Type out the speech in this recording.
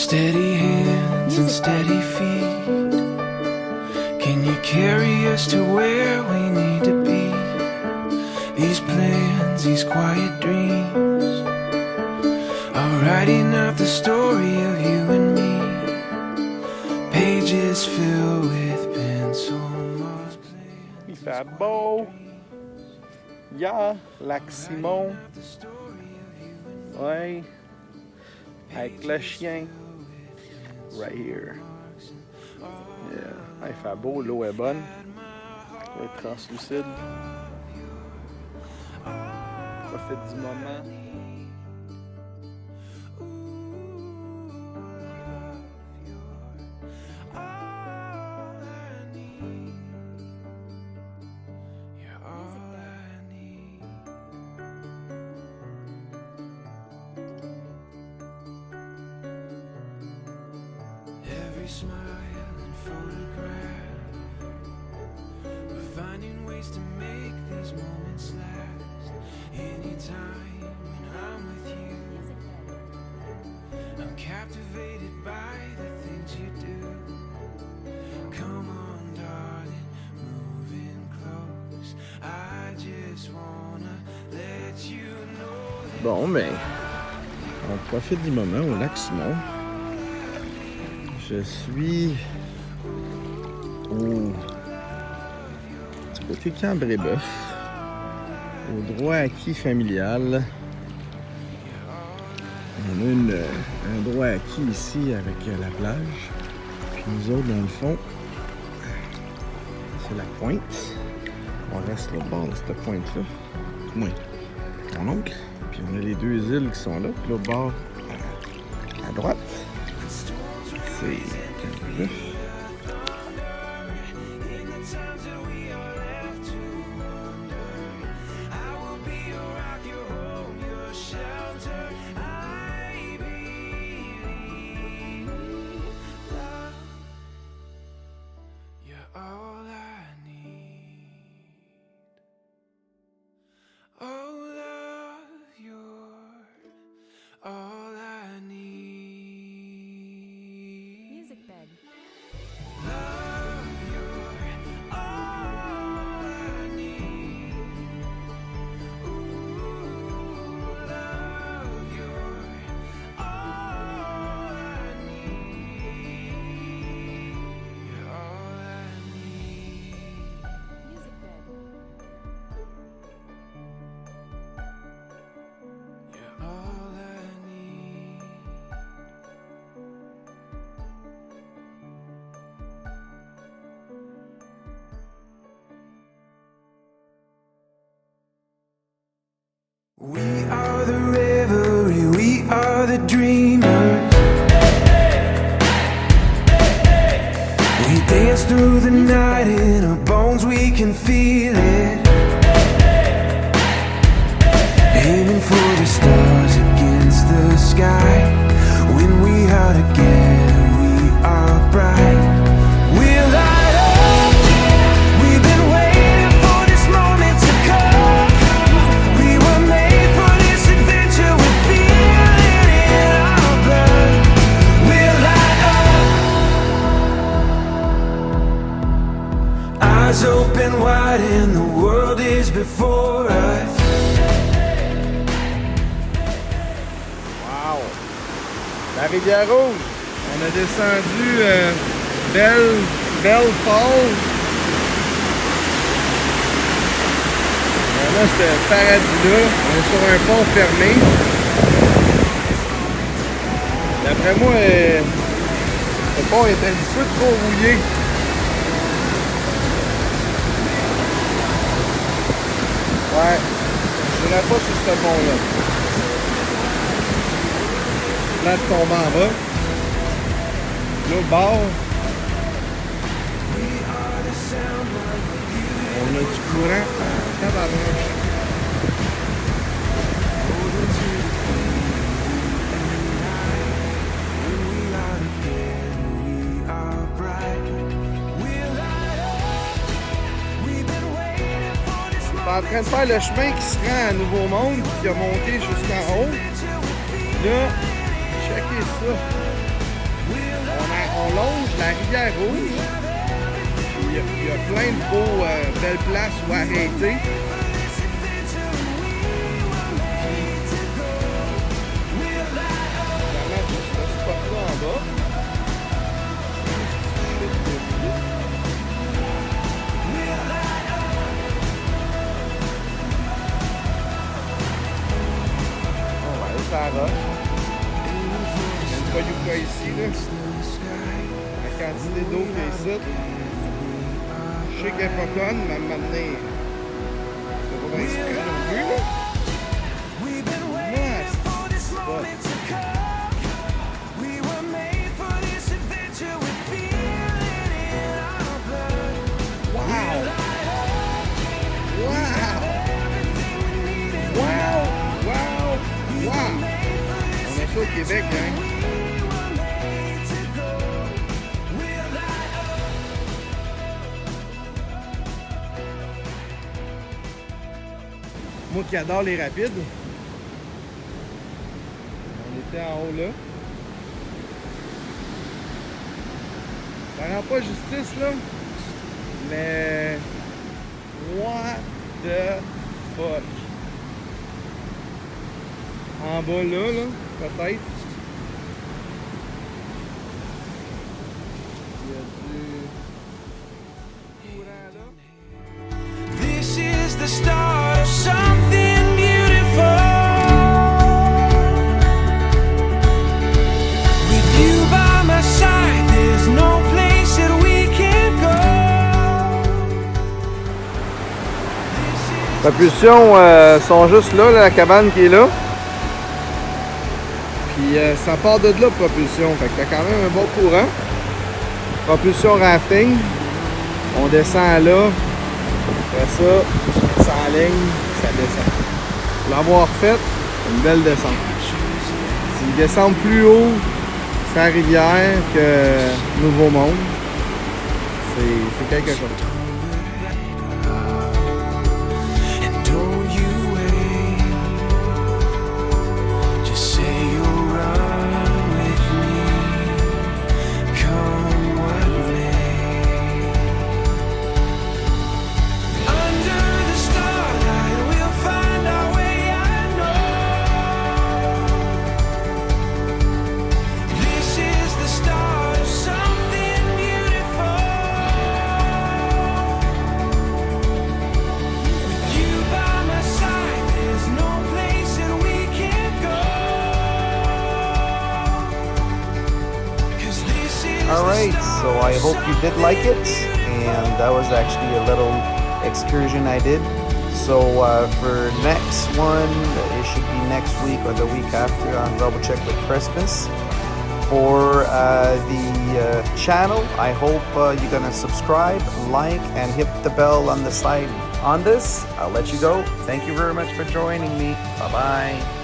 Steady hands and steady feet. Can you carry us to where we need to be? These plans, these quiet dreams are writing out the story of you and me. Pages filled with pencil marks. Il fait beau. Yeah, Lac Simon. Ouais. Avec le chien. Right here. Yeah. Il fait beau, l'eau est bonne. Elle est translucide. Profite du moment. Smile and photograph. We're finding ways to make these moments last. Anytime when I'm with you, I'm captivated by the things you do. Come on, darling, move in close. I just wanna let you know. Bon, ben, on profite du moment au Lac Simon. Je suis au côté Cambrai-Bœuf, au droit acquis familial. On a un droit acquis ici avec la plage. Puis nous autres, dans le fond, c'est la pointe. On reste au bord de cette pointe-là. Moi, mon oncle. Puis on a les deux îles qui sont là. Puis l'autre bord, à droite. C'est Cambrai-Bœuf. We are the revelry, we are the dreamers. We dance through the night in our bones, we can feel it. Aiming for the stars against the sky. When we are together, we are bright. We're light up. We've been waiting for this moment to come. We were made for this adventure. We feel it in our blood. We're light up. Eyes open wide and the world is before us. La Rivière Rouge. On a descendu Belle Falls. Là, c'était le paradis-là. On est sur un pont fermé. D'après moi, le pont est un petit peu trop rouillé. Ouais, je n'irai pas sur ce pont-là. Là, de tomber en bas. L'autre bord. On a du courant à tabarnouche. On est en train de faire le chemin qui se rend à Nouveau-Monde, qui a monté jusqu'en haut. Là, checkez ça. longe la Rivière Rouge. Il y a plein de beaux, belles places où arrêter. En bas. On va aller sur la roche. Il y a une fois Yuka ici, là. La quantité d'eau qu'il y a ici. Je sais qu'elle est pas conne, mais elle m'a amené. C'est pas bien exprès non plus, là. C'est pas. On est ça au Québec, hein? Moi qui adore les rapides. On était en haut là. Ça rend pas justice là. Mais what the fuck? En bas là, peut-être. Il y a du courant là. This is the start of something beautiful. With you by my side, there's no place that we can go. Propulsion sont juste là, la cabane qui est là. Puis ça part de là, propulsion. Fait que t'as quand même un bon courant. Propulsion rafting. On descend là. Après ça, ça enligne, ça descend. Pour l'avoir fait, une belle descente. S'ils descendent plus haut, c'est la rivière que Nouveau Monde. C'est quelque chose. Alright, so I hope you did like it, and that was actually a little excursion I did. So for next one, it should be next week or the week after. I'll double check with Christmas. For the channel, I hope you're gonna subscribe, like, and hit the bell on the side. On this, I'll let you go. Thank you very much for joining me. Bye-bye.